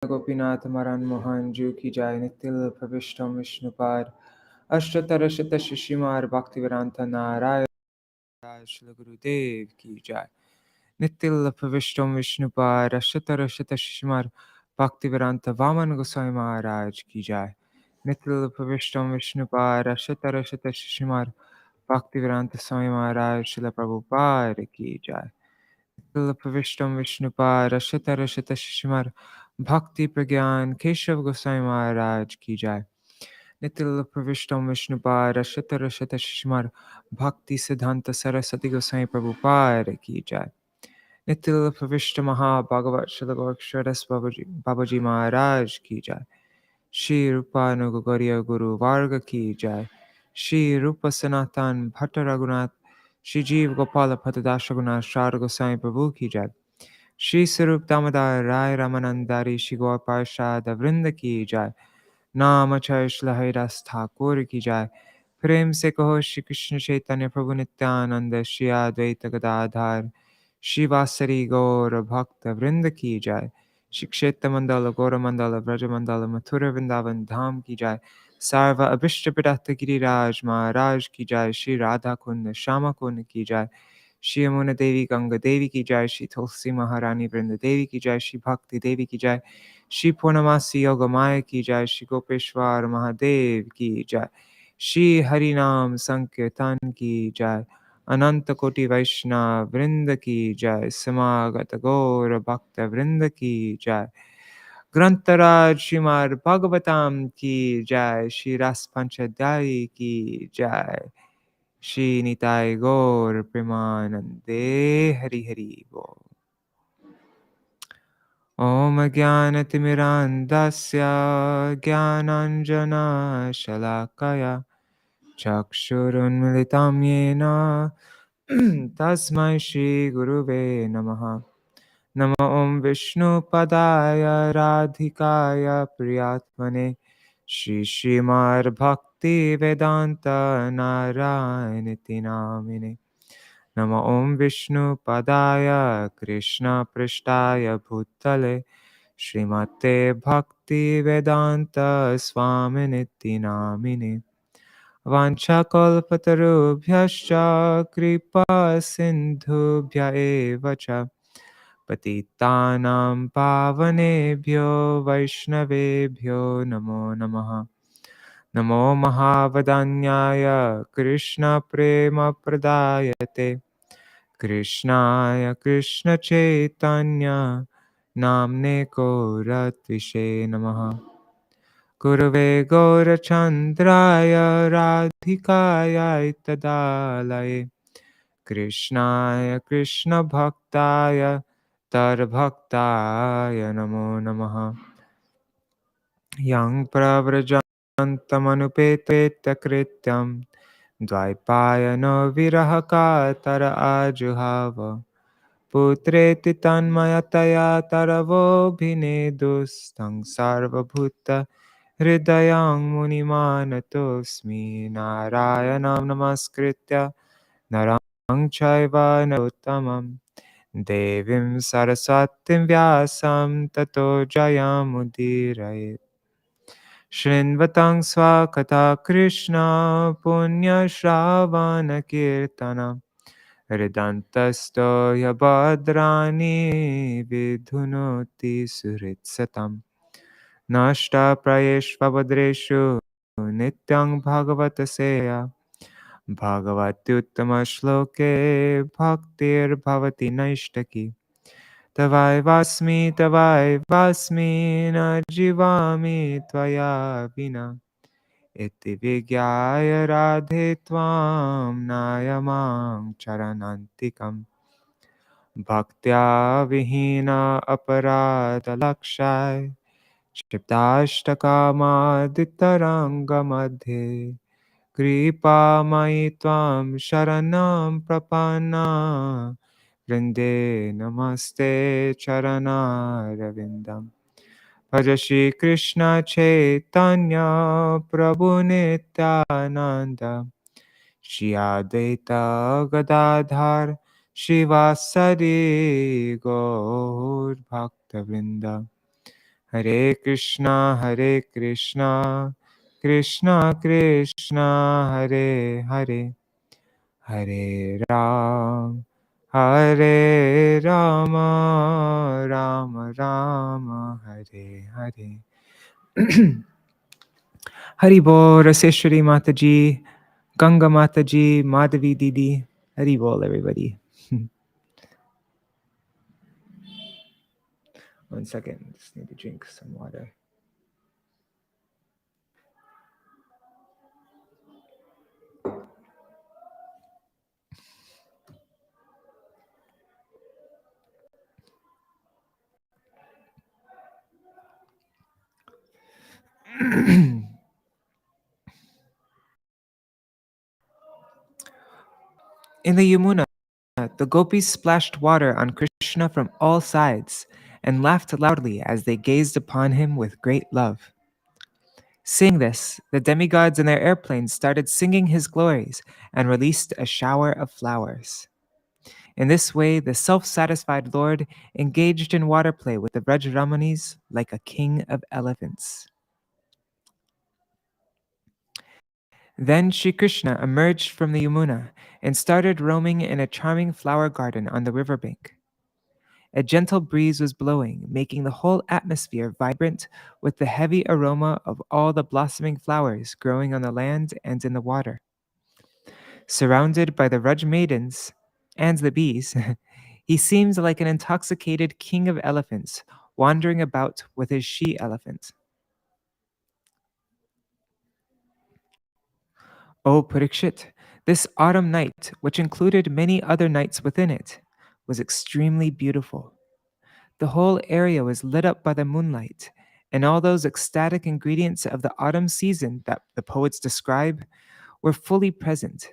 गोपीनाथ मरण मोहन जू की जाय नितिल प्रविष्टम विष्णुपाद अष्टोत्तर शत शिशिमार भक्तिवेदांत नारायण श्री गुरुदेव की जाय नितिल प्रविष्टम विष्णुपाद अष्टोत्तर शत शिशिमार भक्तिवेदांत वामन गोसाई महाराज की जाय नितिल प्रविष्टम विष्णुपाद अष्टोत्तर शत शिशिमार भक्तिवेदांत स्वामी महाराज श्रील प्रभुपाद की जाय प्रविष्टम विष्णुपाद अष्टोत्तर शत शिशिमार भक्ति प्रज्ञान केशव गोसाई महाराज की जाय नितिल प्रविष्टम विष्णुपाद अष्टोत्तर शत शिशिमार भक्ति सिद्धांत सरस्वती गोसाई प्रभुपाद की जाय नितिल प्रविष्ट महाभागवत श्री गोरक्षरस बाबूजी महाराज की जाय श्री रूपानुग गौरीय गुरु वार्ग की जाय श्री रूप सनातन भट्ट रघुनाथ श्री जीव गोपाल भट्टदास रघुनाथ शार गोसाई प्रभु की जाय श्री स्वरूप दामोदर राय रामानंदारी श्री गौर पार्षद वृंद की जाय नाम श्री हरिदास ठाकुर की जाय प्रेम से कहो श्री कृष्ण चैतन्य प्रभु नित्यानंद श्री अद्वैत गदाधर शिवासरी गौर भक्त वृंद की जाय श्री क्षेत्र मंडल गौर मंडल ब्रज मंडल मथुर वृंदावन धाम की जाय सर्व अभिष्ट पिडत गिरिराज महाराज की जाय श्री राधा कुंड श्यामा कुंड की जाय श्री यमुना देवी गंगा देवी की जाय श्री तुलसी महारानी वृंद देवी की जाय श्री भक्ति देवी की जाय श्री पूर्णमासी योग माया की जाय श्री गोपेश्वर महादेव की जाय श्री हरिनाम संकीर्तन की जाय अनंत कोटि वैष्णव वृंद की जय समागत गौर भक्त वृंद की जय ग्रंथराज श्रीमद् भागवतम की जय श्री रस पंचध्यायी की जय श्री निताय गौर प्रेमानंदे हरि हरि बोल। ओम ज्ञानतिमिरान्धस्य ज्ञानाञ्जनशलाकया चक्षुरुन्मिलितं येन तस्मै श्रीगुरुवे नमः। नमो ॐ विष्णुपदाय राधिकाय प्रियात्मने श्रीश्रीमद्भक्तिवेदान्त नारायणिति नामिने। नमो ॐ विष्णुपदाय कृष्णपृष्ठाय भूतले श्रीमते भक्तिवेदान्त स्वामिनिति नामिने। वाञ्छाकल्पतरुभ्यश्च कृपा सिन्धुभ्य एव च पतितानां पावनेभ्यो वैष्णवेभ्यो नमो नमः। नमो महावदान्याय कृष्णप्रेमप्रदायते कृष्णाय कृष्णचैतन्य नाम्ने गौरत्विषे नमः। गुरवे गौरचन्द्राय राधिकायै तदालये कृष्णाय कृष्णभक्ताय तद्भक्ताय नमो नमः। यं प्रव्रजन्तमनुपेतकृत्यं द्वैपायनो विरहकातर आजुहाव पुत्रेति तन्मयतया तरवोऽभिनेदुस्तं सर्वभूत हृदयं मुनिमानतोऽस्मि। नारायणं नमस्कृत्य नरं चैव नरोत्तमं देवीं सरस्वतीं व्यासं ततो जयमुदीरयेत्। शृण्वतं स्वकथा कृष्ण पुण्यश्रावणकीर्तनं हृदन्तस्तो ह्यभद्राणि विधुनोति सुहृत्सतम्। नष्टप्रयेष्वभद्रेषु नित्यं भगवत सेया भगवत्युत्तमश्लोके भक्तिर्भवति नैष्टकी। तवैवास्मि न जीवामि त्वया विना इति विज्ञाय राधे त्वां नायमां चरणान्तिकम्। भक्त्या विहीना अपराधलक्षाय क्षिप्ताष्टकामादितरङ्गमध्ये कृपामयि त्वां शरणं प्रपन्ना वृन्दे नमस्ते चरणारविन्दम्। भज श्रीकृष्ण चैतन्य प्रभु नित्यानन्द श्री अद्वैत गदाधर शिवासरि गौर भक्तवृन्द। Hare Krishna, Krishna Krishna, Hare Hare, Hare Ram, Hare Rama, Rama Rama, Hare Hare. Hari Bol, Raseshwari Mataji, Ganga Mataji, Madhavi Didi. Hari Bol, everybody. 1 second, just need to drink some water. In the Yamuna, the gopis splashed water on Krishna from all sides and laughed loudly as they gazed upon him with great love. Seeing this, the demigods in their airplanes started singing his glories and released a shower of flowers. In this way, the self-satisfied Lord engaged in water play with the Vrajramanis like a king of elephants. Then Sri Krishna emerged from the Yamuna and started roaming in a charming flower garden on the riverbank. A gentle breeze was blowing, making the whole atmosphere vibrant with the heavy aroma of all the blossoming flowers growing on the land and in the water. Surrounded by the Raj maidens and the bees, he seems like an intoxicated king of elephants wandering about with his she-elephant. O Parikshit, this autumn night, which included many other nights within it, was extremely beautiful. The whole area was lit up by the moonlight, and all those ecstatic ingredients of the autumn season that the poets describe were fully present.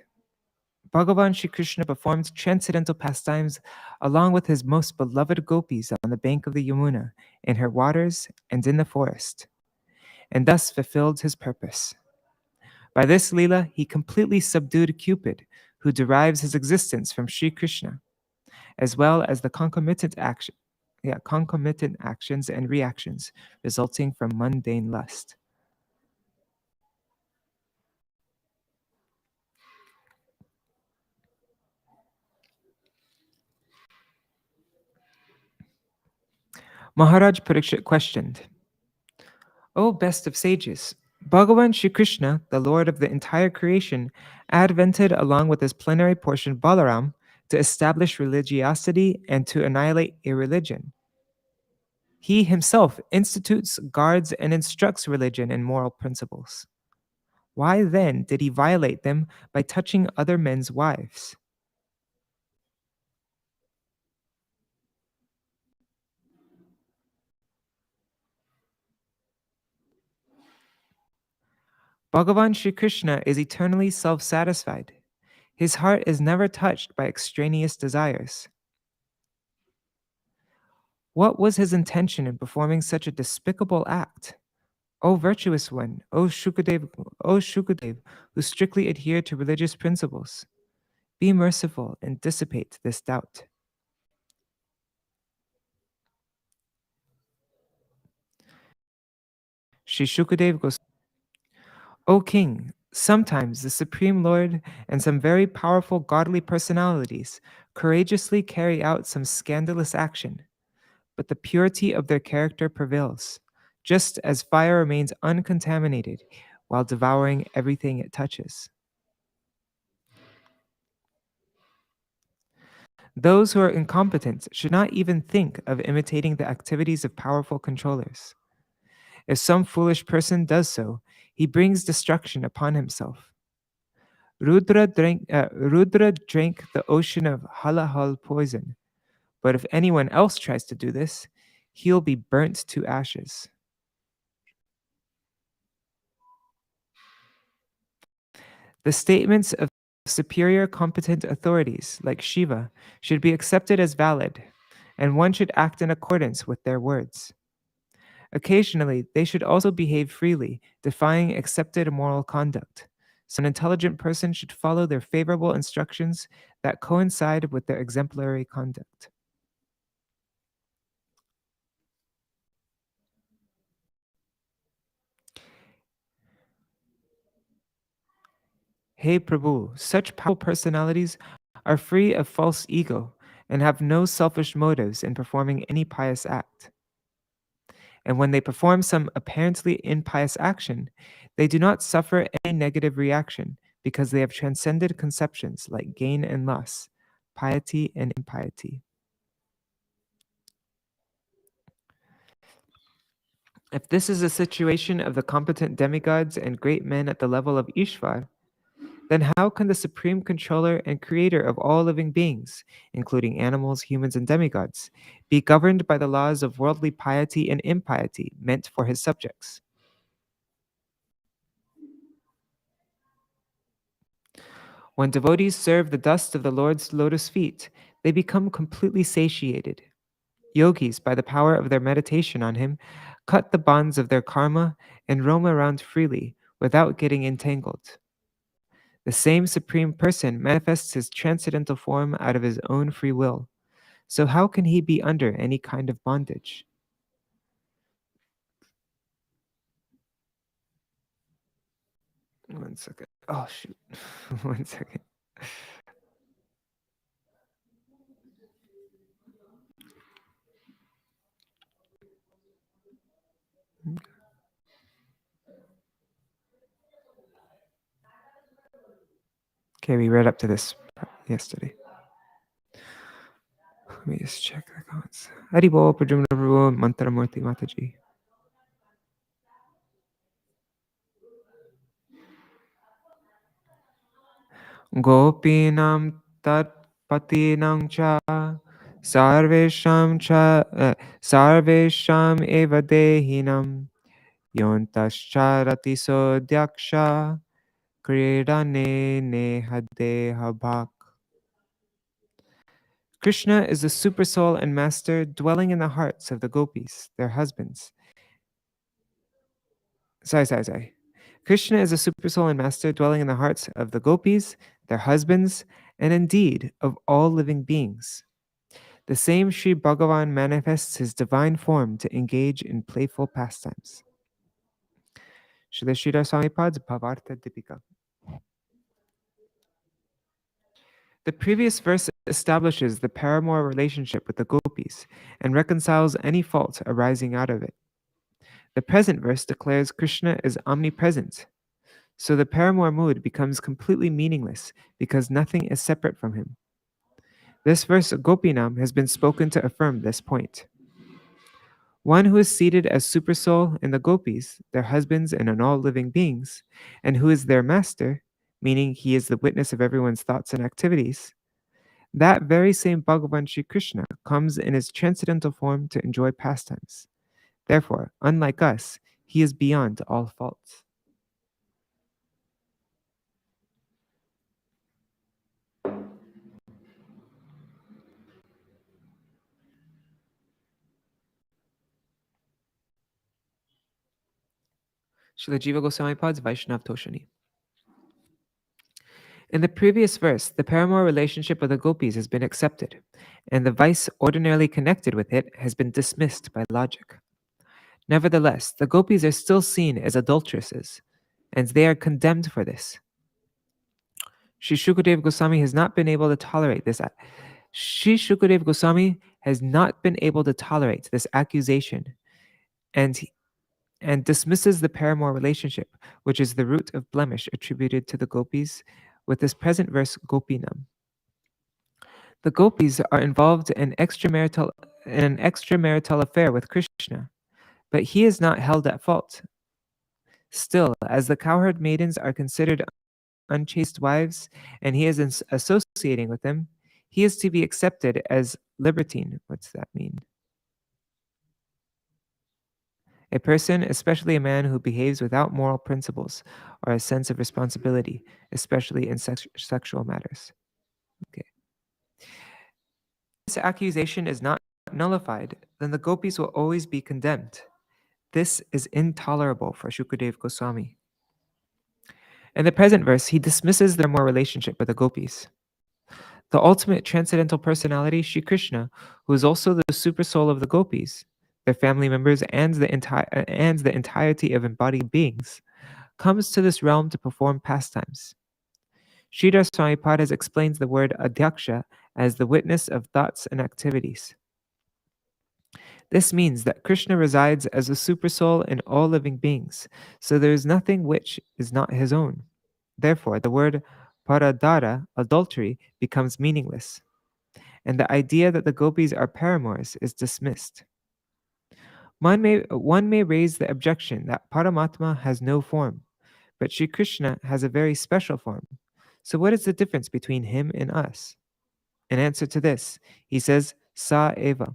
Bhagavan Sri Krishna performed transcendental pastimes along with his most beloved gopis on the bank of the Yamuna, in her waters, and in the forest, and thus fulfilled his purpose. By this Leela, he completely subdued Cupid, who derives his existence from Sri Krishna, as well as the concomitant actions and reactions resulting from mundane lust. Maharaj Parikshit questioned, O best of sages, Bhagavan Sri Krishna, the Lord of the entire creation, advented along with his plenary portion Balaram to establish religiosity and to annihilate irreligion. He himself institutes, guards, and instructs religion and moral principles. Why then did he violate them by touching other men's wives? Bhagavan Sri Krishna is eternally self-satisfied. His heart is never touched by extraneous desires. What was his intention in performing such a despicable act? O virtuous one, O Shukadev, who strictly adhere to religious principles, be merciful and dissipate this doubt. Shri Shukadev goes, O king, sometimes the Supreme Lord and some very powerful godly personalities courageously carry out some scandalous action, but the purity of their character prevails, just as fire remains uncontaminated while devouring everything it touches. Those who are incompetent should not even think of imitating the activities of powerful controllers. If some foolish person does so, he brings destruction upon himself. Rudra drank the ocean of halahal poison, but if anyone else tries to do this, he'll be burnt to ashes. The statements of superior competent authorities like Shiva should be accepted as valid, and one should act in accordance with their words. Occasionally, they should also behave freely, defying accepted moral conduct. So an intelligent person should follow their favorable instructions that coincide with their exemplary conduct. Hey Prabhu, such powerful personalities are free of false ego and have no selfish motives in performing any pious act. And when they perform some apparently impious action, they do not suffer any negative reaction because they have transcended conceptions like gain and loss, piety and impiety. If this is a situation of the competent demigods and great men at the level of Ishvar, then how can the supreme controller and creator of all living beings, including animals, humans, and demigods, be governed by the laws of worldly piety and impiety meant for his subjects? When devotees serve the dust of the Lord's lotus feet, they become completely satiated. Yogis, by the power of their meditation on him, cut the bonds of their karma and roam around freely without getting entangled. The same Supreme Person manifests his transcendental form out of his own free will. So how can he be under any kind of bondage? One second. Oh, shoot. One second. Okay, we read up to this yesterday. Let me just check the comments. Haribo, Prajumna Prabhu, Mantaramurti Mataji. Gopinam tat patinam cha sarvesham eva dehinam yontascharati sodyaksha kridane nehadeha bhak. Krishna is the supersoul and master dwelling in the hearts of the gopis, their husbands. Sorry. Krishna is a supersoul and master dwelling in the hearts of the gopis, their husbands, and indeed of all living beings. The same Sri Bhagavan manifests his divine form to engage in playful pastimes. Śrīla Śrīdhara Swāmī Pad's Bhāvārtha Dīpikā. The previous verse establishes the paramour relationship with the gopis and reconciles any fault arising out of it. The present verse declares Krishna is omnipresent, so the paramour mood becomes completely meaningless because nothing is separate from him. This verse Gopinam has been spoken to affirm this point. One who is seated as supersoul in the gopis, their husbands and in all living beings, and who is their master, meaning he is the witness of everyone's thoughts and activities, that very same Bhagavan Shri Krishna comes in his transcendental form to enjoy pastimes. Therefore, unlike us, he is beyond all faults. Srila Jīva Gosvāmī Pad's Vaiṣṇava Toṣaṇī. In the previous verse, the paramour relationship of the gopis has been accepted, and the vice ordinarily connected with it has been dismissed by logic. Nevertheless, the gopis are still seen as adulteresses, and they are condemned for this. Sri Shukadeva Goswami has not been able to tolerate this. Sri Shukadeva Goswami has not been able to tolerate this accusation, and dismisses the paramour relationship, which is the root of blemish attributed to the gopis, with this present verse Gopinam. The gopis are involved in an extramarital affair with Krishna, but he is not held at fault. Still, as the cowherd maidens are considered unchaste wives, and he is associating with them, he is to be accepted as libertine. What's that mean? A person, especially a man who behaves without moral principles or a sense of responsibility, especially in sexual matters. Okay. This accusation is not nullified, then the gopis will always be condemned. This is intolerable for Shukadeva Goswami. In the present verse, he dismisses their moral relationship with the gopis. The ultimate transcendental personality, Shri Krishna, who is also the super soul of the gopis, their family members, and the entirety of embodied beings, comes to this realm to perform pastimes. Śrīdhara Swamipada explains the word adhyaksha as the witness of thoughts and activities. This means that Krishna resides as a supersoul in all living beings, so there is nothing which is not his own. Therefore, the word paradara, adultery, becomes meaningless, and the idea that the gopis are paramours is dismissed. One may raise the objection that Paramatma has no form, but Sri Krishna has a very special form. So what is the difference between him and us? In answer to this, he says, Sa eva.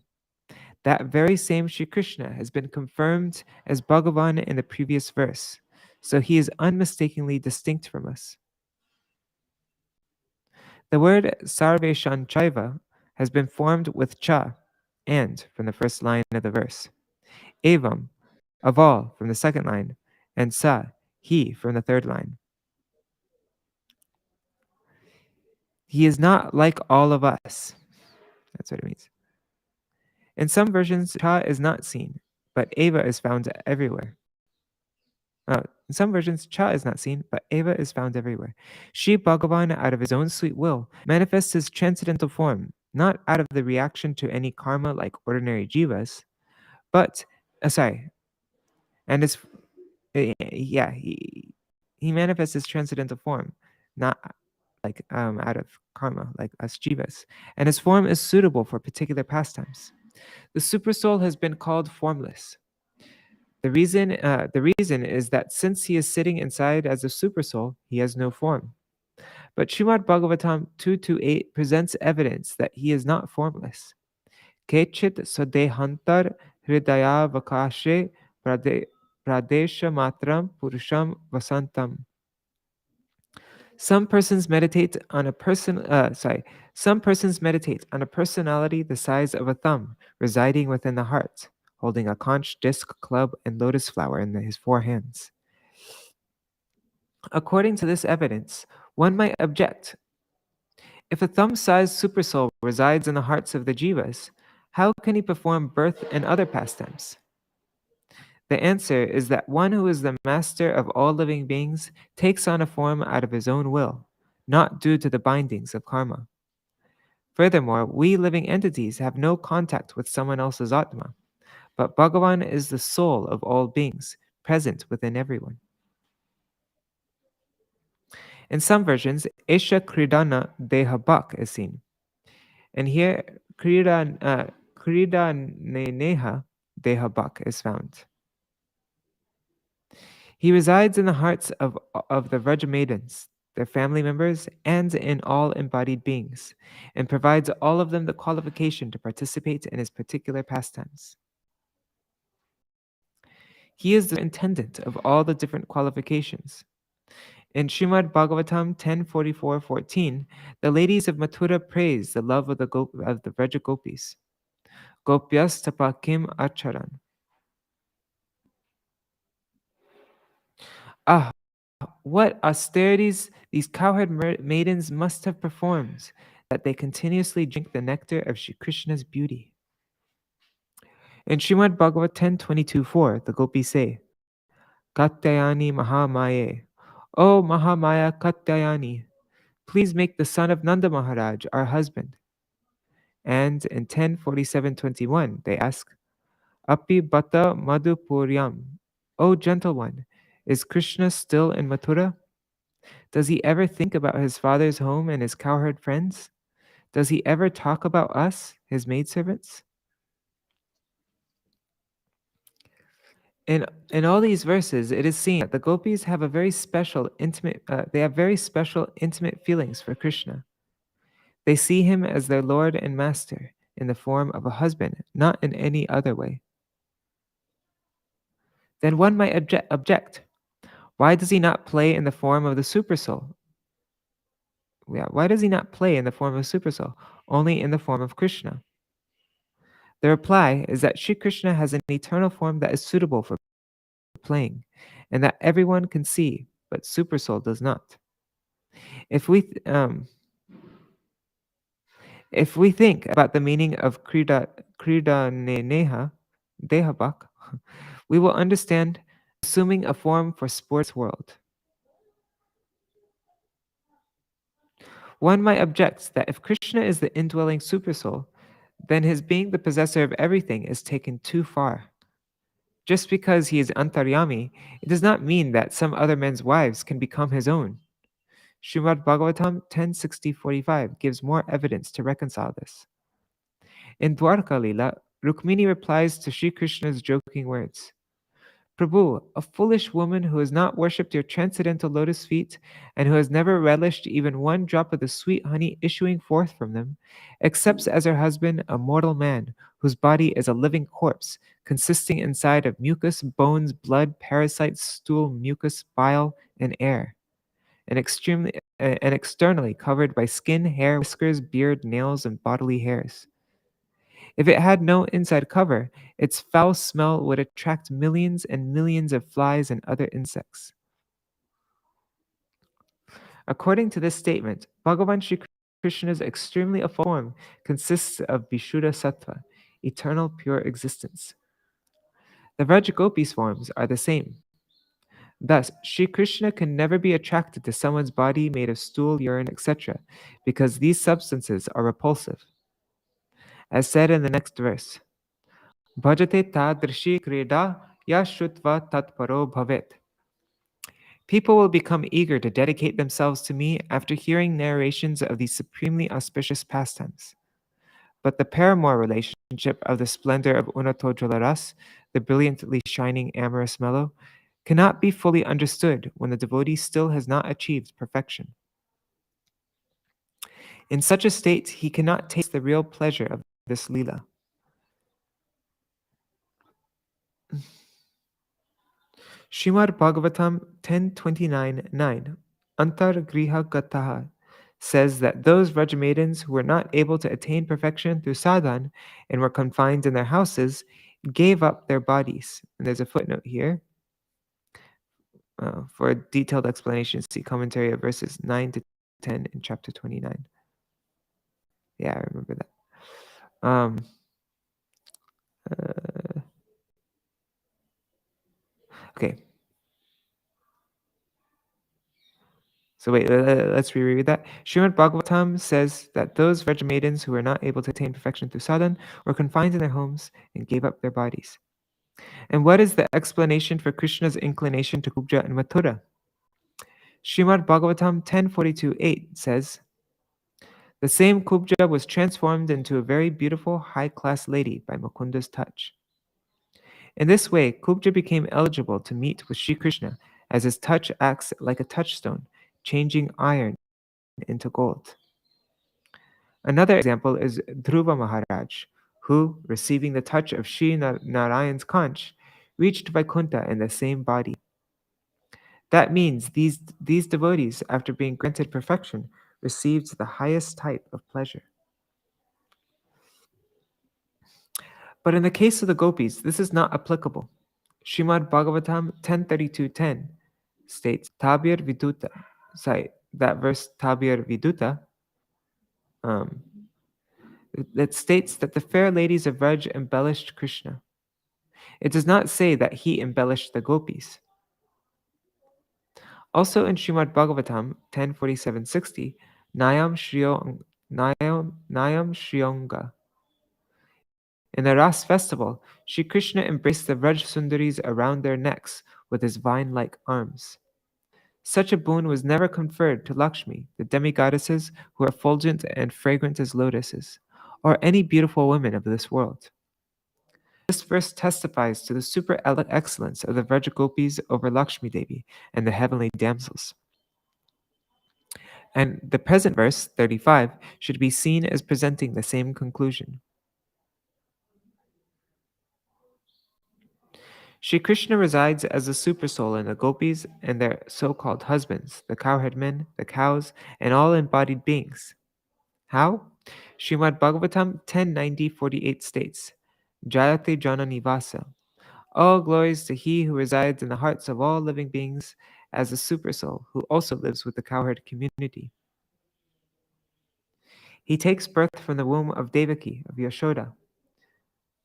That very same Sri Krishna has been confirmed as Bhagavan in the previous verse, so he is unmistakably distinct from us. The word sarveshan chaiva has been formed with cha, and, from the first line of the verse. Evam, of all, from the second line, and sa, he, from the third line. He is not like all of us. That's what it means. In some versions, cha is not seen, but eva is found everywhere. In some versions, cha is not seen, but eva is found everywhere. Shri Bhagavan, out of his own sweet will, manifests his transcendental form, not out of the reaction to any karma like ordinary jivas, but, and his, he manifests his transcendental form, not like out of karma like us jivas, and his form is suitable for particular pastimes. The supersoul has been called formless. The reason is that since he is sitting inside as a supersoul, he has no form. But Srimad Bhagavatam 228 presents evidence that he is not formless. Kechit sadehantar hridaya vakashe pradesha matram purusham vasantam. Some persons meditate on a personality the size of a thumb, residing within the heart, holding a conch, disc, club, and lotus flower in his four hands. According to this evidence, one might object. If a thumb-sized supersoul resides in the hearts of the jivas, how can he perform birth and other pastimes? The answer is that one who is the master of all living beings takes on a form out of his own will, not due to the bindings of karma. Furthermore, we living entities have no contact with someone else's Atma, but Bhagavan is the soul of all beings, present within everyone. In some versions, Esha Kridana Deha Bhak is seen. And here, Kridaneha Deha Bhak is found. He resides in the hearts of the Vraja maidens, their family members, and in all embodied beings, and provides all of them the qualification to participate in his particular pastimes. He is the intendant of all the different qualifications. In Srimad Bhagavatam 10:44-14, the ladies of Mathura praise the love of the Vraja gopis. Gopyas tapakim acharan. Ah, what austerities these cowherd maidens must have performed, that they continuously drink the nectar of Shri Krishna's beauty. In Srimad Bhagavat 10:22-4, the gopis say, Katyayani Mahamaye, O Mahamaya Katyayani, please make the son of Nanda Maharaj our husband. And in 10:47-21, they ask, Api Bata Madhupuryam, O gentle one, is Krishna still in Mathura? Does he ever think about his father's home and his cowherd friends? Does he ever talk about us, his maidservants? In all these verses, it is seen that the gopis have very special intimate feelings for Krishna. They see him as their Lord and Master in the form of a husband, not in any other way. Then one might object. Why does he not play in the form of the supersoul? Why does he not play in the form of supersoul, only in the form of Krishna? The reply is that Sri Krishna has an eternal form that is suitable for playing, and that everyone can see, but supersoul does not. If we think about the meaning of Kridaneha Dehabak, we will understand assuming a form for sports world. One might object that if Krishna is the indwelling supersoul, then his being the possessor of everything is taken too far. Just because he is antaryami, it does not mean that some other men's wives can become his own. Srimad Bhagavatam 10:60-45 gives more evidence to reconcile this. In Dwarka Lila, Rukmini replies to Sri Krishna's joking words. Prabhu, a foolish woman who has not worshipped your transcendental lotus feet and who has never relished even one drop of the sweet honey issuing forth from them, accepts as her husband a mortal man whose body is a living corpse, consisting inside of mucus, bones, blood, parasites, stool, mucus, bile, and air, and externally covered by skin, hair, whiskers, beard, nails, and bodily hairs. If it had no inside cover, its foul smell would attract millions and millions of flies and other insects. According to this statement, Bhagavan Shri Krishna's extremely awful form consists of Vishuddha Sattva, eternal pure existence. The Vrajagopis forms are the same. Thus, Shri Krishna can never be attracted to someone's body made of stool, urine, etc., because these substances are repulsive. As said in the next verse, Bhajate tadrishi krida yashutva tatparo bhavet. People will become eager to dedicate themselves to me after hearing narrations of these supremely auspicious pastimes. But the paramour relationship of the splendor of Unattojala Ras, the brilliantly shining amorous mellow, cannot be fully understood when the devotee still has not achieved perfection. In such a state, he cannot taste the real pleasure of this lila. Srimad Bhagavatam 10:29-9, Antar Griha Gataha, says that those Vrajamaidens who were not able to attain perfection through sadhan and were confined in their houses gave up their bodies. And there's a footnote here. For a detailed explanation, see commentary of verses 9 to 10 in chapter 29. Yeah, I remember that. Okay. So wait, let's reread that. Srimad Bhagavatam says that those Vraj maidens who were not able to attain perfection through sadhan were confined in their homes and gave up their bodies. And what is the explanation for Krishna's inclination to Kubja and Mathura? Srimad Bhagavatam 10:42-8 says, the same Kubja was transformed into a very beautiful high-class lady by Mukunda's touch. In this way, Kubja became eligible to meet with Sri Krishna, as his touch acts like a touchstone, changing iron into gold. Another example is Dhruva Maharaj, who, receiving the touch of Sri Narayan's conch, reached Vaikuntha in the same body. That means these devotees, after being granted perfection, received the highest type of pleasure. But in the case of the gopis, this is not applicable. Srimad Bhagavatam 10:32-10 states, Tabir Viduta. Sorry, that verse, Tabir Viduta, that states that the fair ladies of Vraj embellished Krishna. It does not say that he embellished the gopis. Also in Srimad Bhagavatam 10:47-60, Nayam Shriyonga. In the Ras festival, Sri Krishna embraced the Vraj Sundaris around their necks with his vine-like arms. Such a boon was never conferred to Lakshmi, the demigoddesses who are effulgent and fragrant as lotuses, or any beautiful women of this world. This verse testifies to the super excellence of the Vrajagopis over Lakshmi Devi and the heavenly damsels. And the present verse, 35, should be seen as presenting the same conclusion. Shri Krishna resides as a supersoul in the gopis and their so-called husbands, the cowherd men, the cows, and all embodied beings. How? Srimad Bhagavatam 10:90-48 states, Jayate Jana Nivasa. All glories to he who resides in the hearts of all living beings as a supersoul who also lives with the cowherd community. He takes birth from the womb of Devaki, of Yashoda.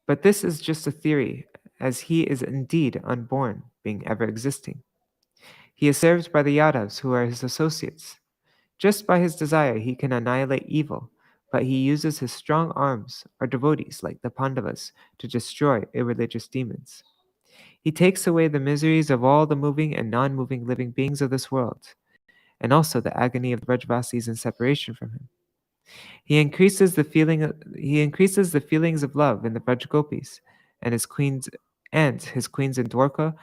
But this is just a theory, as he is indeed unborn, being ever existing. He is served by the Yadavs, who are his associates. Just by his desire, he can annihilate evil, but he uses his strong arms, or devotees like the Pandavas, to destroy irreligious demons. He takes away the miseries of all the moving and non-moving living beings of this world, and also the agony of the Vrajavasis in separation from him. He increases the feelings of love in the Vrajagopis and his queens in Dwarka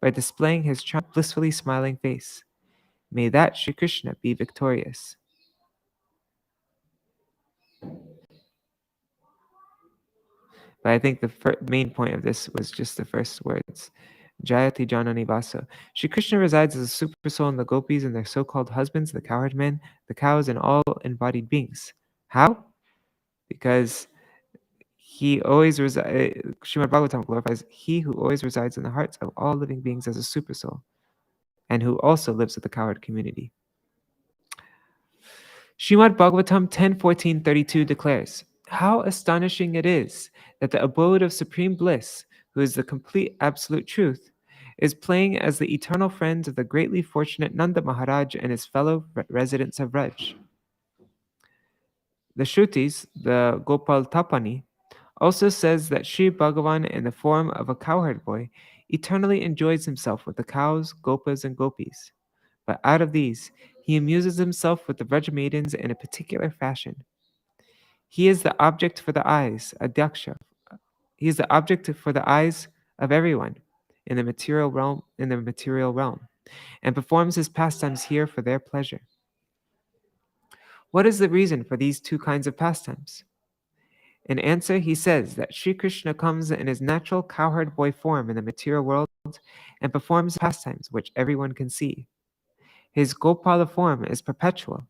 by displaying his blissfully smiling face. May that Sri Krishna be victorious. But I think the main point of this was just the first words. Jayati Janani Vasa. Shri Krishna resides as a super soul in the gopis and their so-called husbands, the cowherd men, the cows, and all embodied beings. How? Because he always resides. Srimad Bhagavatam glorifies he who always resides in the hearts of all living beings as a super soul, and who also lives with the cowherd community. Srimad Bhagavatam 10:14-32 declares, how astonishing it is that the abode of supreme bliss, who is the complete absolute truth, is playing as the eternal friend of the greatly fortunate Nanda Maharaj and his fellow residents of Raj. The Shrutis, the Gopal Tapani, also says that Sri Bhagavan in the form of a cowherd boy eternally enjoys himself with the cows, gopas, and gopis. But out of these, he amuses himself with the Vraja maidens in a particular fashion. He is the object for the eyes, Adyaksha. He is the object for the eyes of everyone in the material realm, and performs his pastimes here for their pleasure. What is the reason for these two kinds of pastimes? In answer, he says that Sri Krishna comes in his natural cowherd boy form in the material world and performs pastimes which everyone can see. His Gopala form is perpetual,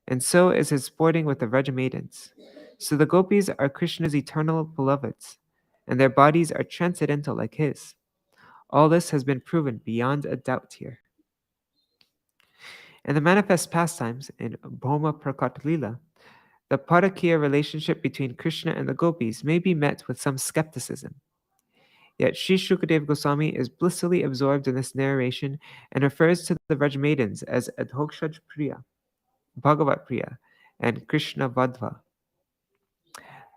and so is his sporting with the Vraja maidens. So the gopis are Krishna's eternal beloveds, and their bodies are transcendental like his. All this has been proven beyond a doubt here. In the manifest pastimes in Bhoma Prakat Lila, the Parakiya relationship between Krishna and the gopis may be met with some skepticism. Yet Sri Shukadeva Goswami is blissfully absorbed in this narration and refers to the Vraj maidens as Adhokshaj Priya, Bhagavat Priya, and Krishna Vadva.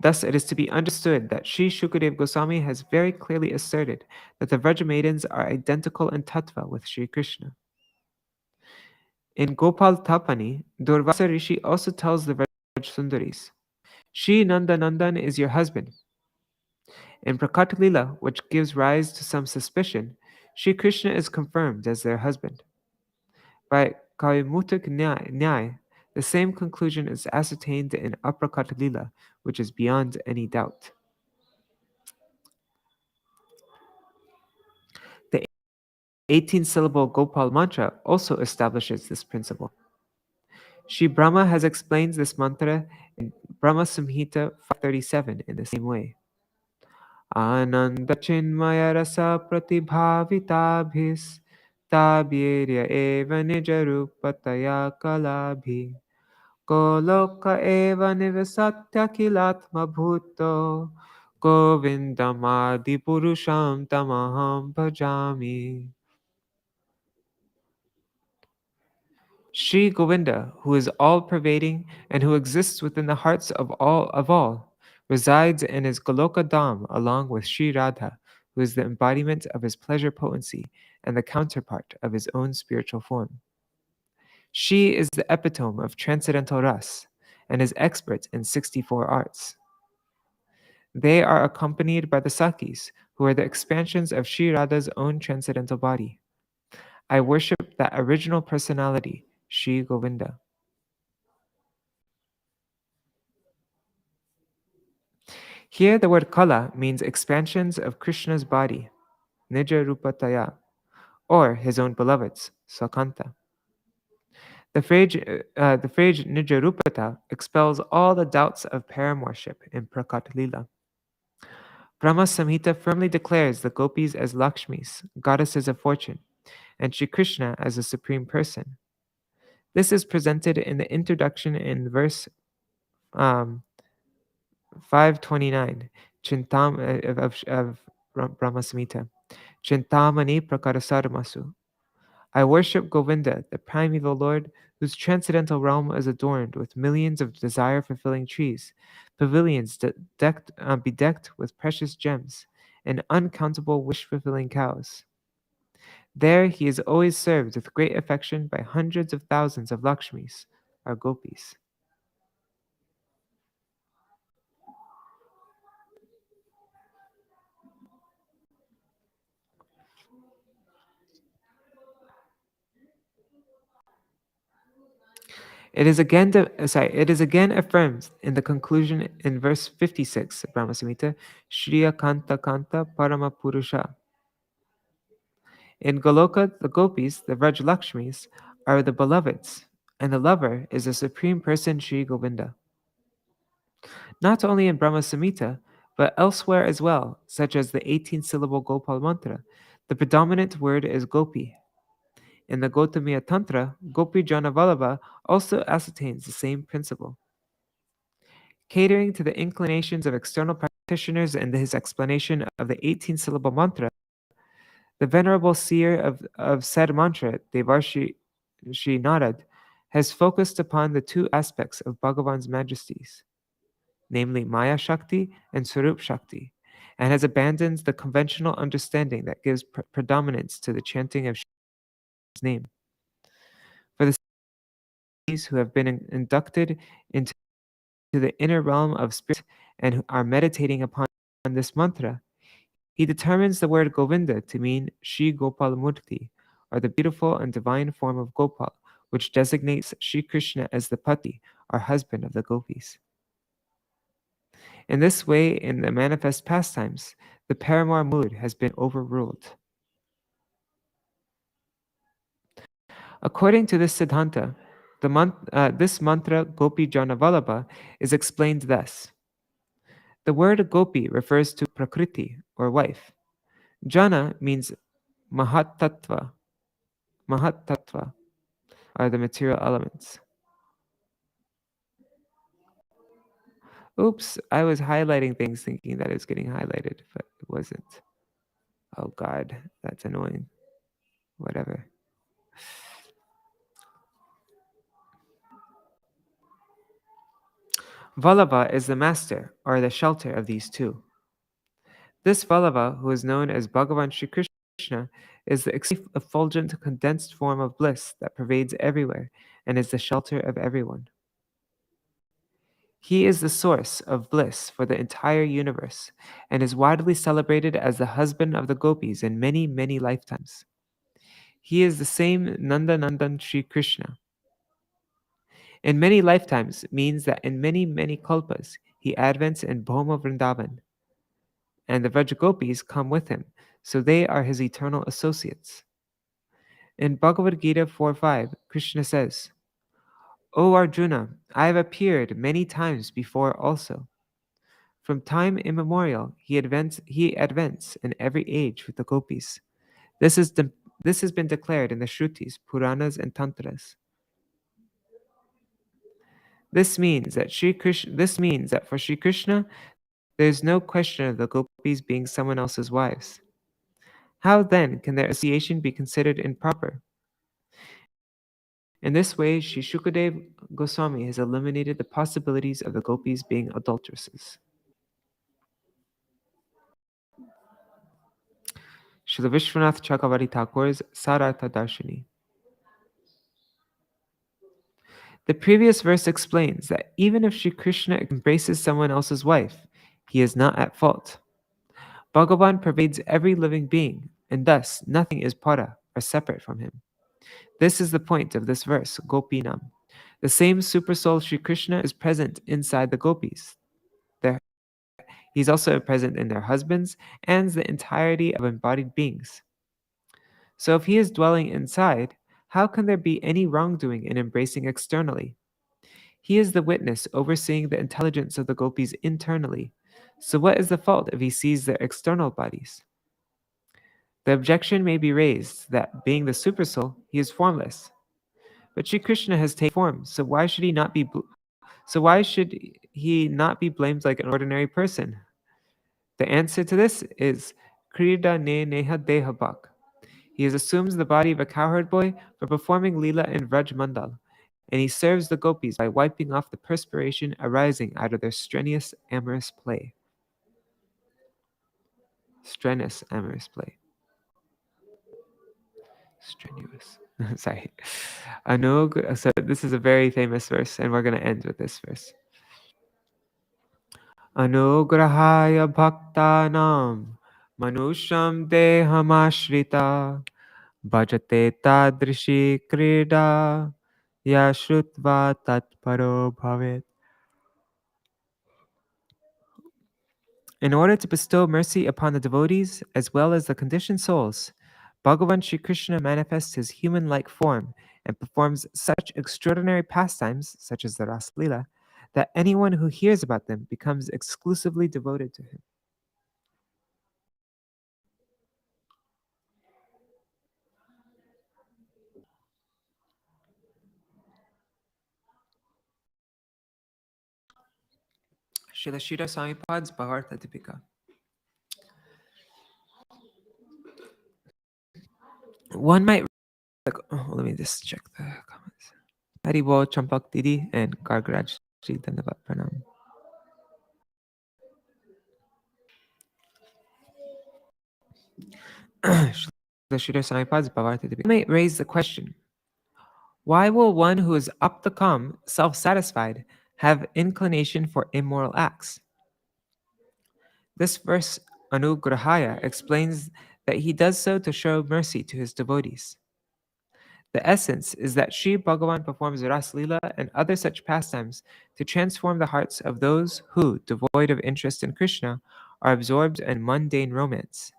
Thus, it is to be understood that Sri Shukadeva Goswami has very clearly asserted that the Vraja maidens are identical in tattva with Sri Krishna. In Gopal Tapani, Durvasa Rishi also tells the Vraj Sundaris, Shri Nanda Nandan is your husband. In Prakat Lila, which gives rise to some suspicion, Sri Krishna is confirmed as their husband. By Kaimutik Nyai, the same conclusion is ascertained in Aprakat Lila, which is beyond any doubt. The 18-syllable Gopal mantra also establishes this principle. Sri Brahma has explained this mantra in Brahma Samhita 537 in the same way. Ananda Chinmaya Rasa Pratibhavitabhis Tabhirya Eva Nijarupataya Kalabhi Goloka Eva Nivasatya Kilatma Bhuto Govindamadi Purusham Tamaham Bhajami. Sri Govinda, who is all-pervading and who exists within the hearts of all, resides in his Goloka Dham along with Sri Radha, who is the embodiment of his pleasure potency and the counterpart of his own spiritual form. She is the epitome of transcendental ras and is expert in 64 arts. They are accompanied by the Sakis, who are the expansions of Sri Radha's own transcendental body. I worship that original personality, Sri Govinda. Here the word kala means expansions of Krishna's body, Nija Rupataya, or his own beloveds, Sakanta. The phrase Nija Rupata expels all the doubts of paramourship in Prakat Lila. Brahma Samhita firmly declares the gopis as Lakshmis, goddesses of fortune, and Sri Krishna as a supreme person. This is presented in the introduction in verse 529 of Brahma Samhita. Chintamani Prakarasarmasu. I worship Govinda, the primeval Lord, whose transcendental realm is adorned with millions of desire-fulfilling trees, pavilions bedecked with precious gems, and uncountable wish-fulfilling cows. There he is always served with great affection by hundreds of thousands of Lakshmis, or gopis. It is again affirmed in the conclusion in verse 56 of Brahma Samhita, Shriya Kanta Kanta Parama Purusha. In Goloka, the gopis, the Vraj Lakshmis, are the beloveds, and the lover is the supreme person Sri Govinda. Not only in Brahma Samhita, but elsewhere as well, such as the 18-syllable Gopal mantra, the predominant word is gopi. In the Gotamiya Tantra, Gopi Jana Vallabha also ascertains the same principle. Catering to the inclinations of external practitioners in his explanation of the 18-syllable mantra, the venerable seer of said mantra, Devarshi Narad, has focused upon the two aspects of Bhagavan's majesties, namely Maya Shakti and Swarup Shakti, and has abandoned the conventional understanding that gives predominance to the chanting of his name. For the sages who have been inducted into the inner realm of spirit and who are meditating upon this mantra, he determines the word Govinda to mean Shri Gopal Murti, or the beautiful and divine form of Gopal, which designates Shri Krishna as the Pati, or husband of the gopis. In this way, in the manifest pastimes, the paramour mood has been overruled. According to this Siddhanta, this mantra Gopi Jana Vallabha is explained thus. The word Gopi refers to Prakriti, or wife. Jana means Mahat Tattva are the material elements. Oops, I was highlighting things thinking that it's getting highlighted, but it wasn't. Oh God, that's annoying. Whatever. Vallabha is the master, or the shelter of these two. This Vallabha, who is known as Bhagavan Shri Krishna, is the effulgent condensed form of bliss that pervades everywhere and is the shelter of everyone. He is the source of bliss for the entire universe and is widely celebrated as the husband of the gopis in many, many lifetimes. He is the same Nanda Nandan Shri Krishna. In many lifetimes means that in many, many kalpas he advents in Bhoma Vrindavan, and the Vrajagopis come with him, so they are his eternal associates. In Bhagavad Gita 4.5, Krishna says, O Arjuna, I have appeared many times before also. From time immemorial, he advents in every age with the gopis. This has been declared in the Shrutis, Puranas, and Tantras. This means that for Sri Krishna, there is no question of the gopis being someone else's wives. How then can their association be considered improper? In this way, Sri Shukadev Goswami has eliminated the possibilities of the gopis being adulteresses. Srila Viśvanātha Chakravartī Thakur's Sārārtha Darśinī. The previous verse explains that even if Sri Krishna embraces someone else's wife, he is not at fault. Bhagavan pervades every living being, and thus nothing is para, or separate from him. This is the point of this verse, Gopinam. The same supersoul Sri Krishna is present inside the gopis. He's also present in their husbands and the entirety of embodied beings. So if he is dwelling inside, how can there be any wrongdoing in embracing externally? He is the witness overseeing the intelligence of the gopis internally. So what is the fault if he sees their external bodies? The objection may be raised that, being the supersoul, he is formless. But Sri Krishna has taken form, so why should he not be blamed like an ordinary person? The answer to this is Krida ne neha deha bhak. He assumes the body of a cowherd boy for performing Leela in Vraj Mandal, and he serves the gopis by wiping off the perspiration arising out of their strenuous amorous play. Strenuous amorous play. Strenuous. Sorry. So this is a very famous verse, and we're going to end with this verse. Anugrahaya bhaktanam manusham dehamashrita bhajate tadrishi krida yashrutva tatparo bhavet. In order to bestow mercy upon the devotees as well as the conditioned souls, Bhagavan Sri Krishna manifests his human-like form and performs such extraordinary pastimes, such as the Raslila, that anyone who hears about them becomes exclusively devoted to him. Śrīla Śrīdhara Swāmīpad's Bhāvārtha Dīpikā. One might let me just check the comments. Haribo Champak Didi and Gargraj Shri Dandavat Pranam. The Śrīla Swāmīpad's Bhāvārtha Dīpikā. One might raise the question, why will one who is aptakam, self-satisfied, have inclination for immoral acts? This verse, Anugrahaya, explains that he does so to show mercy to his devotees. The essence is that Sri Bhagavan performs Ras Leela and other such pastimes to transform the hearts of those who, devoid of interest in Krishna, are absorbed in mundane romance.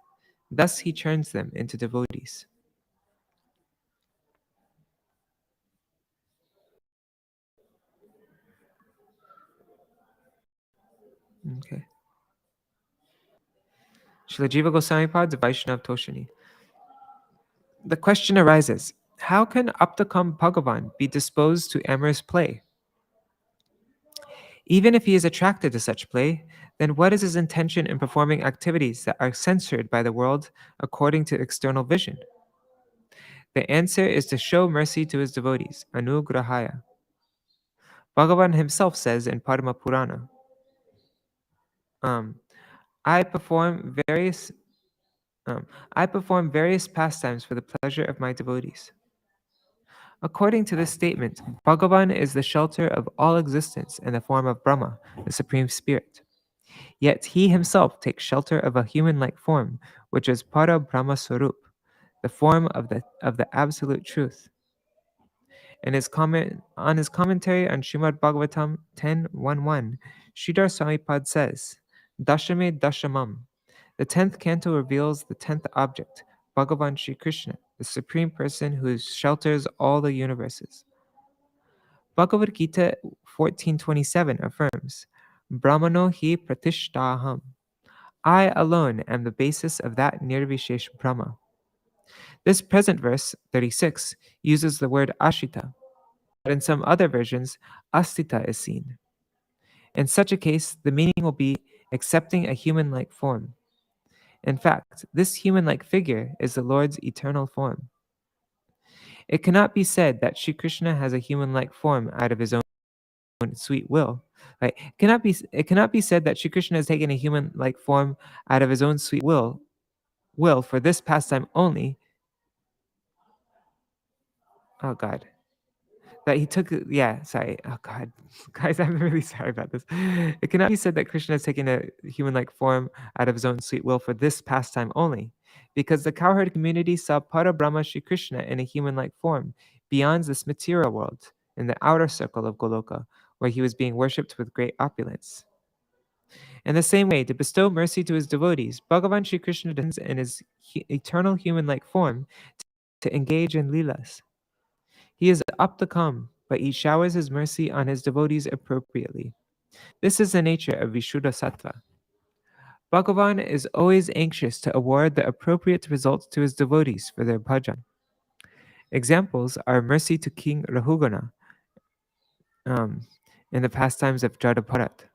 Thus he turns them into devotees. Okay. Srila Jiva Gosvāmī Pad's Vaiṣṇava Toṣaṇī. The question arises, how can Aptakam Bhagavan be disposed to amorous play? Even if he is attracted to such play, then what is his intention in performing activities that are censored by the world according to external vision? The answer is to show mercy to his devotees, Anugrahaya. Bhagavan himself says in Padma Purana, I perform various pastimes for the pleasure of my devotees. According to this statement, Bhagavan is the shelter of all existence in the form of Brahma, the Supreme Spirit. Yet he himself takes shelter of a human-like form, which is Para Brahma Swarup, the form of the absolute truth. In his commentary on Srimad Bhagavatam 10.1.1, Śrīdhara Swāmīpad says, Dashame Dashamam. The 10th canto reveals the 10th object, Bhagavan Sri Krishna, the Supreme Person who shelters all the universes. Bhagavad Gita 14.27 affirms, Brahmano hi pratishtaham. I alone am the basis of that Nirvishesh Brahma. This present verse, 36, uses the word ashita, but in some other versions, astita is seen. In such a case, the meaning will be accepting a human-like form. In fact, this human-like figure is the Lord's eternal form. It cannot be said that Sri Krishna has a human-like form out of his own sweet will. Right? It cannot be said that Sri Krishna has taken a human-like form out of his own sweet will for this pastime only. Oh God. That he took, oh God. Guys, I'm really sorry about this. It cannot be said that Krishna has taken a human-like form out of his own sweet will for this pastime only, because the cowherd community saw Para Brahma Sri Krishna in a human-like form beyond this material world, in the outer circle of Goloka, where he was being worshipped with great opulence. In the same way, to bestow mercy to his devotees, Bhagavan Sri Krishna descends in his eternal human-like form to engage in leelas. He is up to come, but he showers his mercy on his devotees appropriately. This is the nature of Viśvanātha. Bhagavan is always anxious to award the appropriate results to his devotees for their bhajan. Examples are mercy to King Rahugana in the pastimes of Jadabharat,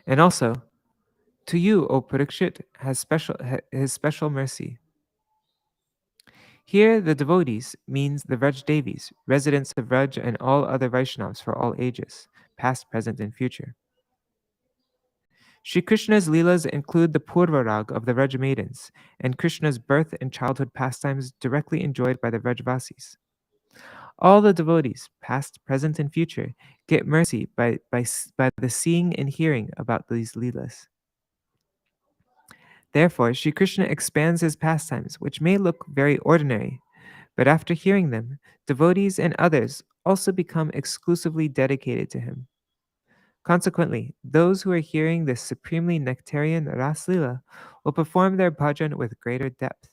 and also to you, O Parikshit, his special mercy. Here, the devotees means the Vraj Devis, residents of Vraj and all other Vaishnavas for all ages, past, present, and future. Shri Krishna's Leelas include the Purva Rag of the Vraj maidens, and Krishna's birth and childhood pastimes directly enjoyed by the Vrajvasis. All the devotees, past, present, and future, get mercy by the seeing and hearing about these Leelas. Therefore, Shri Krishna expands his pastimes, which may look very ordinary, but after hearing them, devotees and others also become exclusively dedicated to him. Consequently, those who are hearing this supremely nectarian Ras Lila will perform their bhajan with greater depth.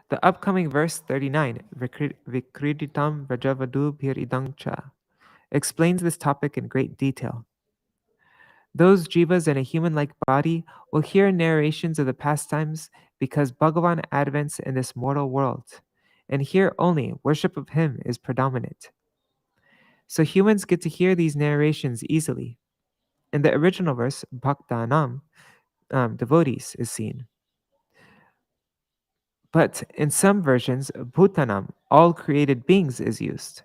The upcoming verse 39, Vikriditam Vrajavadu Bhiridang Cha, explains this topic in great detail. Those jivas in a human-like body will hear narrations of the pastimes because Bhagavan advents in this mortal world, and here only worship of him is predominant. So humans get to hear these narrations easily. In the original verse, Bhaktanam, devotees, is seen. But in some versions, Bhutanam, all created beings, is used.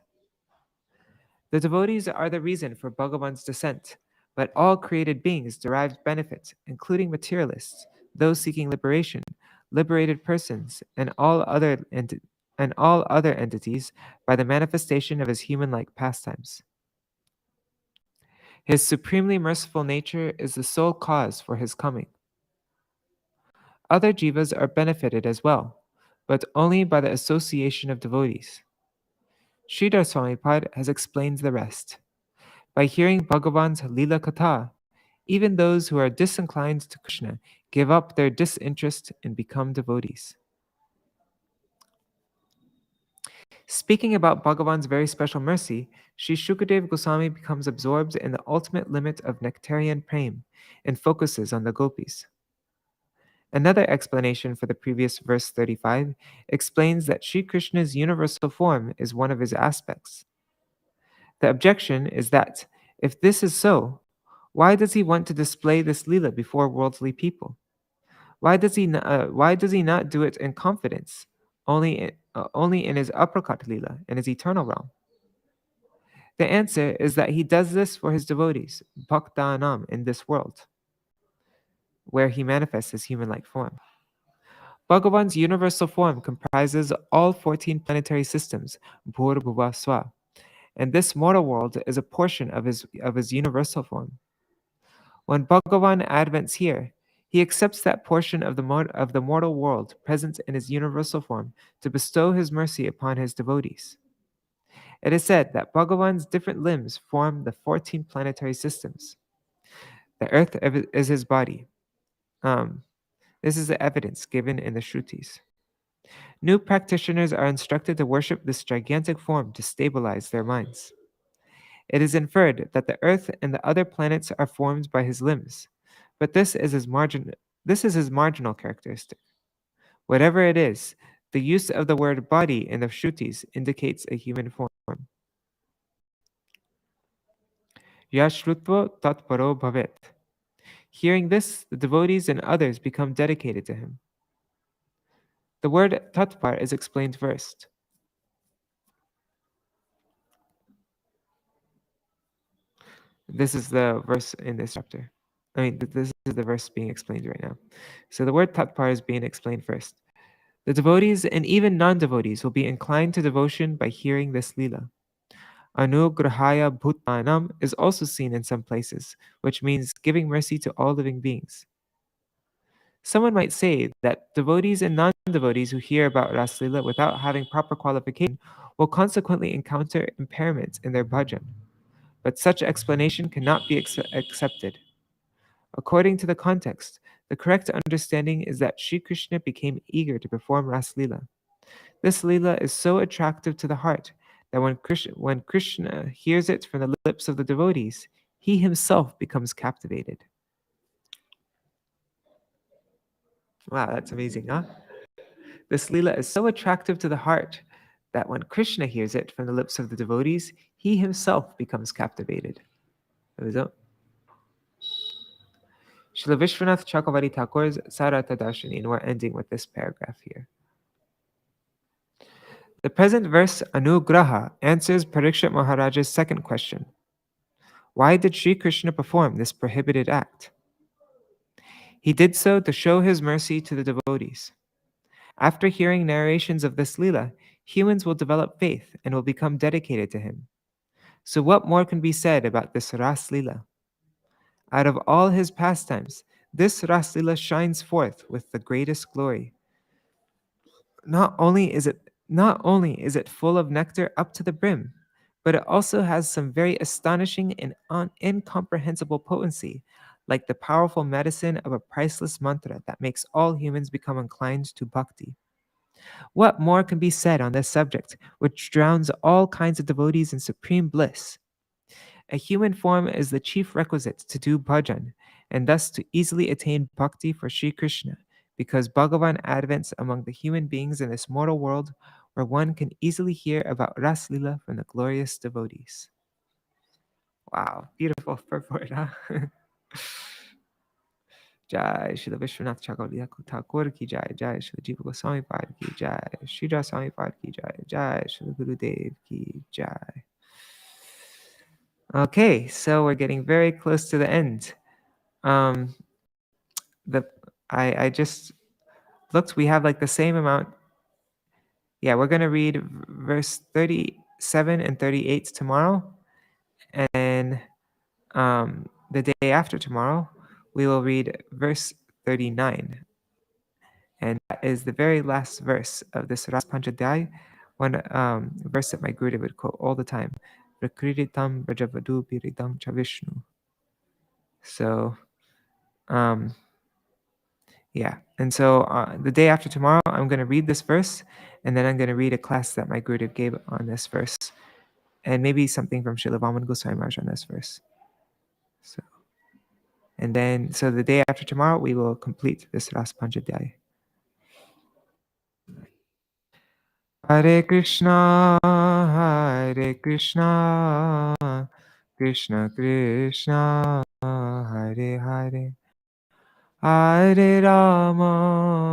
The devotees are the reason for Bhagavan's descent, but all created beings derive benefit, including materialists, those seeking liberation, liberated persons, and all other entities by the manifestation of his human-like pastimes. His supremely merciful nature is the sole cause for his coming. Other jivas are benefited as well, but only by the association of devotees. Śrīdhara Swāmī has explained the rest. By hearing Bhagavan's Lila Katha, even those who are disinclined to Krishna give up their disinterest and become devotees. Speaking about Bhagavan's very special mercy, Sri Shukadeva Goswami becomes absorbed in the ultimate limit of nectarian prem and focuses on the gopis. Another explanation for the previous verse 35 explains that Sri Krishna's universal form is one of his aspects. The objection is that, if this is so, why does he want to display this lila before worldly people? Why does he not do it in confidence, only in his aprakat lila, in his eternal realm? The answer is that he does this for his devotees, bhaktanam, in this world, where he manifests his human-like form. Bhagavan's universal form comprises all 14 planetary systems, Bhur Bhuva Swa, and this mortal world is a portion of his universal form. When Bhagavan advents here, he accepts that portion of the mortal world present in his universal form to bestow his mercy upon his devotees. It is said that Bhagavan's different limbs form the 14 planetary systems. The earth is his body. This is the evidence given in the Shrutis. New practitioners are instructed to worship this gigantic form to stabilize their minds. It is inferred that the earth and the other planets are formed by his limbs, but this is his marginal characteristic. Whatever it is, the use of the word body in the Shrutis indicates a human form. Yashrutva tatparo bhavet. Hearing this, the devotees and others become dedicated to him. The word tatpar is explained first. This is the verse in this chapter. This is the verse being explained right now. So the word tatpar is being explained first. The devotees and even non-devotees will be inclined to devotion by hearing this lila. Anugrahaya bhutanam is also seen in some places, which means giving mercy to all living beings. Someone might say that devotees and non-devotees who hear about Ras Lila without having proper qualification will consequently encounter impairments in their bhajan. But such explanation cannot be accepted. According to the context, the correct understanding is that Sri Krishna became eager to perform Ras Lila. This Lila is so attractive to the heart that when Krishna hears it from the lips of the devotees, he himself becomes captivated. Wow, that's amazing, huh? This Lila is so attractive to the heart that when Krishna hears it from the lips of the devotees, he himself becomes captivated. Srila Viśvanātha Cakravartī Thakur's Sārārtha Darśinī, and we're ending with this paragraph here. The present verse, Anugraha, answers Parikshit Maharaj's second question. Why did Sri Krishna perform this prohibited act? He did so to show his mercy to the devotees. After hearing narrations of this Śrīla, humans will develop faith and will become dedicated to him. So what more can be said about this Rāsa-lila? Out of all his pastimes, this Rāsa-lila shines forth with the greatest glory. Not only is it full of nectar up to the brim, but it also has some very astonishing and incomprehensible potency, like the powerful medicine of a priceless mantra that makes all humans become inclined to bhakti. What more can be said on this subject, which drowns all kinds of devotees in supreme bliss? A human form is the chief requisite to do bhajan, and thus to easily attain bhakti for Sri Krishna, because Bhagavan advents among the human beings in this mortal world, where one can easily hear about Rāsa-lila from the glorious devotees. Wow, beautiful purport, huh? Jai Śrīla Viśvanātha Cakravartī Ṭhākura ki jai, Jai Śrīla Jīva Gosvāmī ki jai, Śrīdhara Swāmī ki jai, Jai Śrīla Gurudev ki jai. Okay, so we're getting very close to the end. I just looked, we have like the same amount. Yeah, we're going to read verse 37 and 38 tomorrow. And the day after tomorrow, we will read verse 39. And that is the very last verse of this Rāsa-pañcādhyāyī, one verse that my Gurudev would quote all the time. Prakritam Brajavadu Piridam Cha Vishnu. So, yeah. And so the day after tomorrow, I'm going to read this verse, and then I'm going to read a class that my Gurudev gave on this verse, and maybe something from Śrīla Vāman Goswami Maharaj on this verse. So the day after tomorrow, we will complete this Rāsa-pañcādhyāyī. Hare Krishna, Krishna Krishna, Hare Hare, Hare Rama,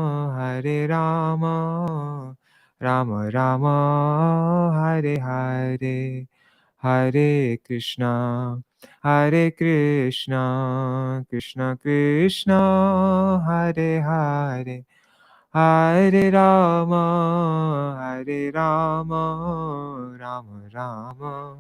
Rama Rama, Hare Hare, Hare Krishna, Krishna Krishna, Hare Hare, Hare Rama, Rama Rama,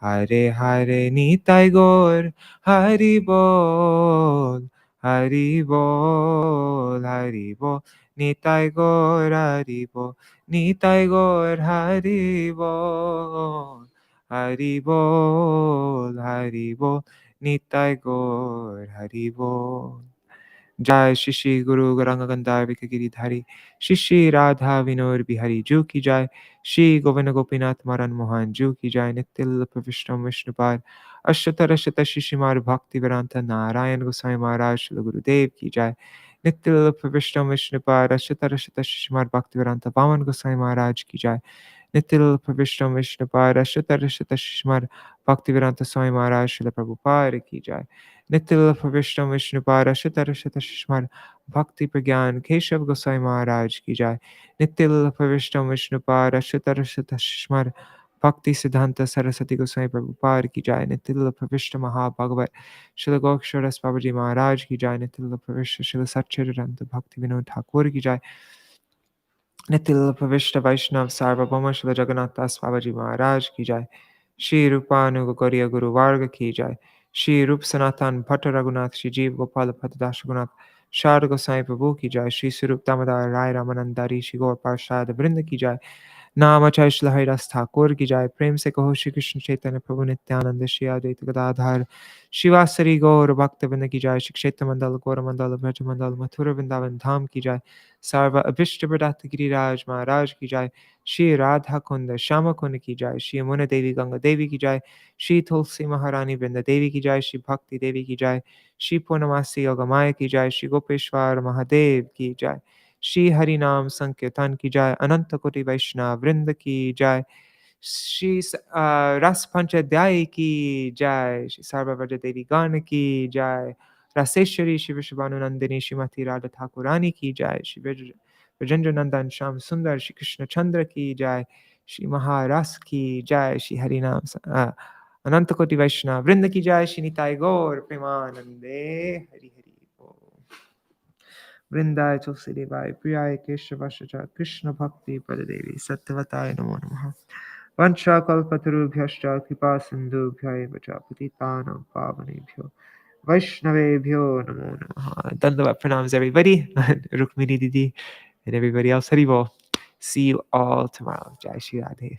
Hare Hare. Nitai Gaur, Hari Bol, Hari Bol, Hari Bol. Nitai Gaur, Hari Bol, Nitai Gaur, Hari Bol, Hari Bol, Hari Bol. Nitai Gaur, Hari Bol. Jai Shri Guru Garanga Gandhar Vikagiri Shri Radha Vinod Bihari Ju ki jai, Shri Govinda Gopinath Maran Mohan Ju ki jai, Nitil Pravishtam Vishnupad Ashtara Shata Shishimar Bhakti Vedanta Narayan Goswami Maharaj Shri Gurudev ki jai, Nitil Pravishtam Vishnupad Ashtara Shata Shishimar Bhakti Vedanta Vaman Goswami Maharaj ki jai, Nitil Pravishtam Vishnupad Ashtara Shata Shishimar Bhakti Vedanta Swami Maharaj Shri Prabhupada ki jai, Nitil Pravishtam Vishnupad Ashtara Shata Shishimar Bhakti Pragyan Keshav Goswami Maharaj ki jai, Nitil Pravishtam Vishnupad Ashtara Shata Shishimar Bhakti Siddhanta Saraswati Goswami Prabhupada ki jai, Nitil Pravishta Maha Bhagavat Śrīla Gokṣaras Babaji Maharaj ki jai, Nitil Pravishta Śrīla Satchidananda Bhakti Vinod Ṭhākura ki jai, Nitil Pravishta Vaiṣṇava Sarvabhauma Śrīla Jagannath Das Babaji Maharaj ki jai, Shri Rupanuga Gauriya Guru Varga ki jai, Shri Rup Sanatan Bhatta Raghunath Shri Jeev Gopala Bhattadash Raghunath Sharda Goswami Prabhu ki jai, Shri Surup Damodar Rai Ramanandari Shri Gaur Parshad Vrinda ki jai, Namachay Śrīla Haridas Thakur ki jai, Prem se kaho Shri Krishna Chaitanya Prabhu Nityananda Shri Advaita Gadadhar Shivasari Gaur Bhakta Vrinda ki jai, Shri Kshetra Mandala Gaura Mandala Vraja Mandala Mathura Vrindavan Dham ki jai, Sarva Abhishta Pradata Giriraj Maharaj ki jai, Shri Radha Kunda Shama Kunda ki jai, Shri Yamuna Devi Ganga Devi ki jai, Shri Tulsi Maharani Vrinda Devi ki jai, Shri Bhakti Devi ki jai, Shri Purnamasi Yogamaya ki jai, Shri Gopeshwar Mahadev ki jai, Shri Harinam Sankirtan ki jai, Ananta Koti Vaishnava Vrinda ki jai, Shri Rāsa-pañcādhyāyī ki jai, Shri Sarvabhaja Devi Gana ki jai, Raseshwari Shri Viśvanānandini Srimati Radha Ṭhākurani ki jai, Shri Brajendra Nandan Sham Sundar Shri Krishna Chandra ki jai, Shri Maharas ki jai, Shri Harinam Ananta Koti Vaishnava Vrinda ki jai, Shri Nitai Gaur Premanande Hari Hari Bol. Vrindaya Tulsi Devaya Priyaya Keshavashaja Krishna Bhakti Padadevi Sattvatāya Namo Namaha. Vancha kalpatarubhyascha kripa sindhubhya vacha patitanam pavanebhyo Vaishnavebhyo namo namaha. Dandavat pranams everybody, Rukmini Didi and everybody else. Haribol. See you all tomorrow. Jai Shri Radhe.